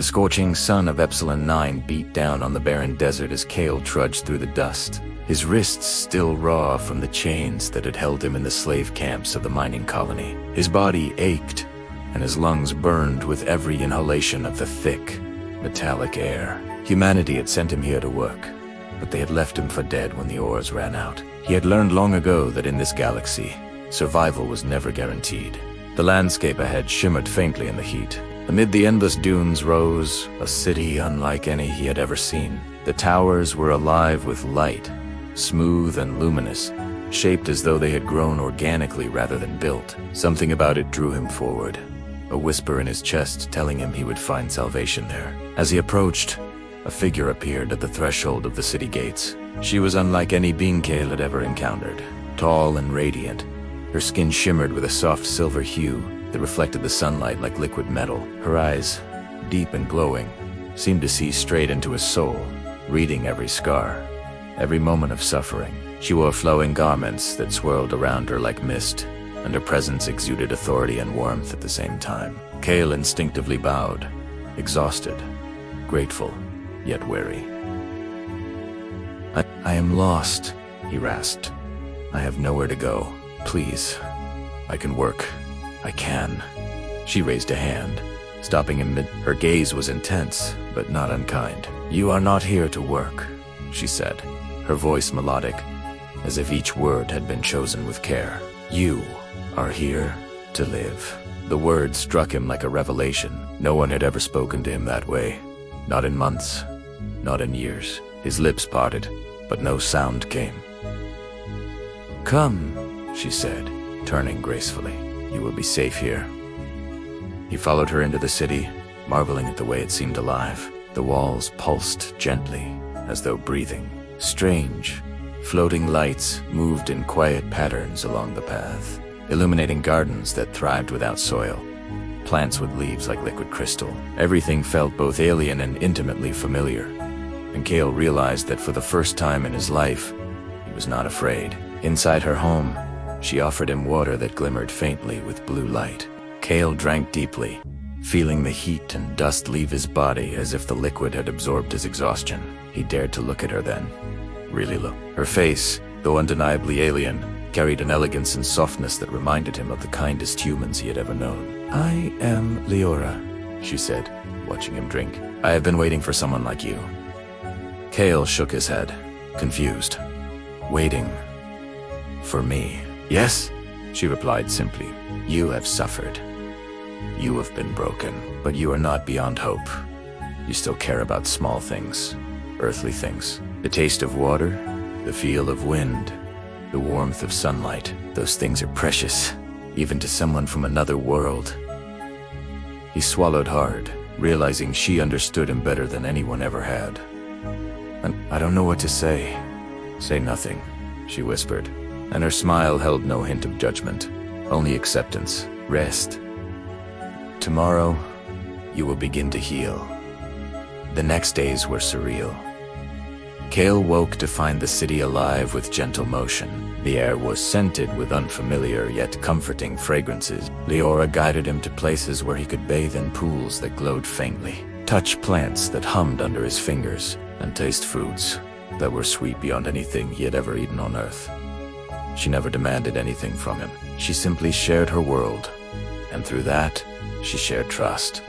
The scorching sun of Epsilon 9 beat down on the barren desert as Kale trudged through the dust, his wrists still raw from the chains that had held him in the slave camps of the mining colony. His body ached, and his lungs burned with every inhalation of the thick, metallic air. Humanity had sent him here to work, but they had left him for dead when the ores ran out. He had learned long ago that in this galaxy, survival was never guaranteed. The landscape ahead shimmered faintly in the heat. Amid the endless dunes rose a city unlike any he had ever seen. The towers were alive with light, smooth and luminous, shaped as though they had grown organically rather than built. Something about it drew him forward, a whisper in his chest telling him he would find salvation there. As he approached, a figure appeared at the threshold of the city gates. She was unlike any being Kale had ever encountered, tall and radiant. Her skin shimmered with a soft silver hue that reflected the sunlight like liquid metal. Her eyes, deep and glowing, seemed to see straight into his soul, reading every scar, every moment of suffering. She wore flowing garments that swirled around her like mist, and her presence exuded authority and warmth at the same time. Kale instinctively bowed, exhausted, grateful, yet wary. I am lost, he rasped. I have nowhere to go. Please, I can work. I can. She raised a hand, stopping him mid. Her gaze was intense, but not unkind. You are not here to work, she said, her voice melodic, as if each word had been chosen with care. You are here to live. The words struck him like a revelation. No one had ever spoken to him that way. Not in months, not in years. His lips parted, but no sound came. Come, she said, turning gracefully. You will be safe here. He followed her into the city, marveling at the way it seemed alive. The walls pulsed gently, as though breathing. Strange, floating lights moved in quiet patterns along the path, illuminating gardens that thrived without soil, plants with leaves like liquid crystal. Everything felt both alien and intimately familiar, and Kale realized that for the first time in his life, he was not afraid. Inside her home, she offered him water that glimmered faintly with blue light. Kale drank deeply, feeling the heat and dust leave his body as if the liquid had absorbed his exhaustion. He dared to look at her then. Really look. Her face, though undeniably alien, carried an elegance and softness that reminded him of the kindest humans he had ever known. I am Liora, she said, watching him drink. I have been waiting for someone like you. Kale shook his head, confused. Waiting. For me. Yes, she replied simply. You have suffered. You have been broken, but you are not beyond hope. You still care about small things, earthly things. The taste of water, the feel of wind, the warmth of sunlight. Those things are precious, even to someone from another world. He swallowed hard, realizing she understood him better than anyone ever had. I don't know what to say. Say nothing, she whispered, and her smile held no hint of judgment, only acceptance. Rest. Tomorrow, you will begin to heal. The next days were surreal. Kale woke to find the city alive with gentle motion. The air was scented with unfamiliar yet comforting fragrances. Liora guided him to places where he could bathe in pools that glowed faintly, touch plants that hummed under his fingers, and taste foods that were sweet beyond anything he had ever eaten on Earth. She never demanded anything from him. She simply shared her world, and through that, she shared trust.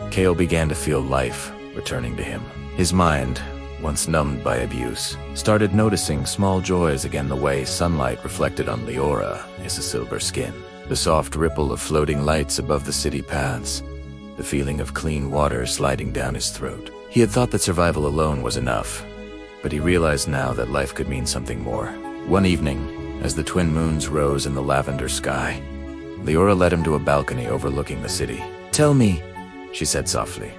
Kale began to feel life returning to him. His mind, once numbed by abuse, started noticing small joys again, the way sunlight reflected on Liora, his silver skin, the soft ripple of floating lights above the city paths, the feeling of clean water sliding down his throat. He had thought that survival alone was enough, but he realized now that life could mean something more. One evening, as the twin moons rose in the lavender sky, Liora led him to a balcony overlooking the city. Tell me, she said softly,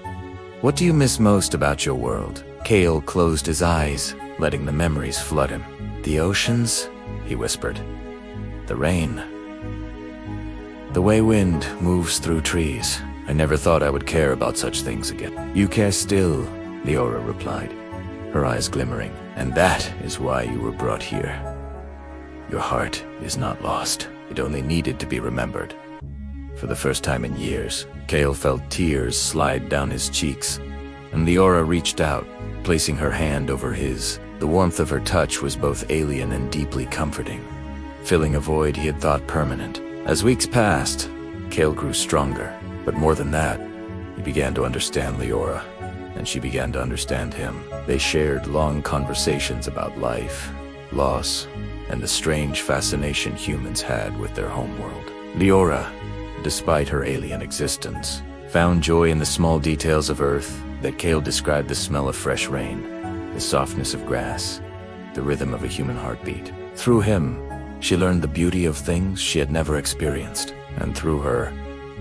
what do you miss most about your world? Kale closed his eyes, letting the memories flood him. The oceans, he whispered. The rain. The way wind moves through trees. I never thought I would care about such things again. You care still, Liora replied, her eyes glimmering. And that is why you were brought here. Your heart is not lost. It only needed to be remembered. For the first time in years, Kale felt tears slide down his cheeks, and Liora reached out, placing her hand over his. The warmth of her touch was both alien and deeply comforting, filling a void he had thought permanent. As weeks passed, Kale grew stronger, but more than that, he began to understand Liora, and she began to understand him. They shared long conversations about life, loss, and the strange fascination humans had with their homeworld. Liora, despite her alien existence, found joy in the small details of Earth that Kale described: the smell of fresh rain, the softness of grass, the rhythm of a human heartbeat. Through him, she learned the beauty of things she had never experienced, and through her,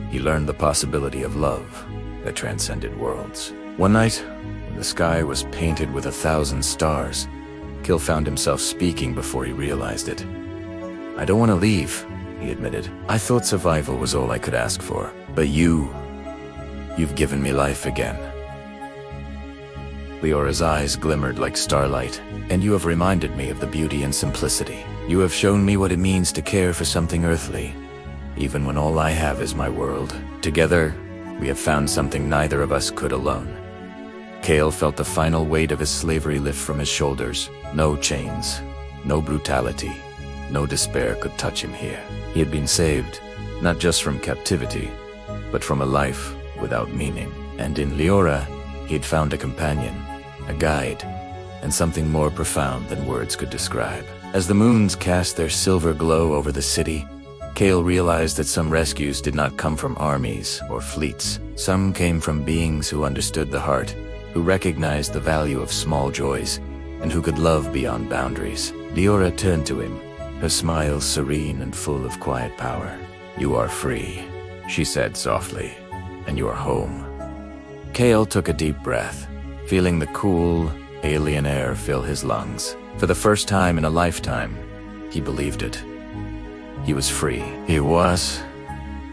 he learned the possibility of love that transcended worlds. One night, when the sky was painted with 1,000 stars, Kale found himself speaking before he realized it. "I don't want to leave," he admitted. "I thought survival was all I could ask for. But you've given me life again." Liora's eyes glimmered like starlight. "And you have reminded me of the beauty and simplicity. You have shown me what it means to care for something earthly, even when all I have is my world. Together, we have found something neither of us could alone." Kale felt the final weight of his slavery lift from his shoulders. No chains, no brutality, no despair could touch him here. He had been saved, not just from captivity, but from a life without meaning. And in Liora, he had found a companion, a guide, and something more profound than words could describe. As the moons cast their silver glow over the city, Kale realized that some rescues did not come from armies or fleets. Some came from beings who understood the heart, who recognized the value of small joys, and who could love beyond boundaries. Liora turned to him, her smile serene and full of quiet power. "You are free," she said softly, "and you are home." Kale took a deep breath, feeling the cool, alien air fill his lungs. For the first time in a lifetime, he believed it. He was free. He was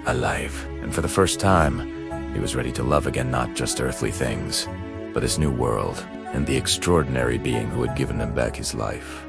alive. And for the first time, he was ready to love again, not just earthly things, but his new world and the extraordinary being who had given him back his life.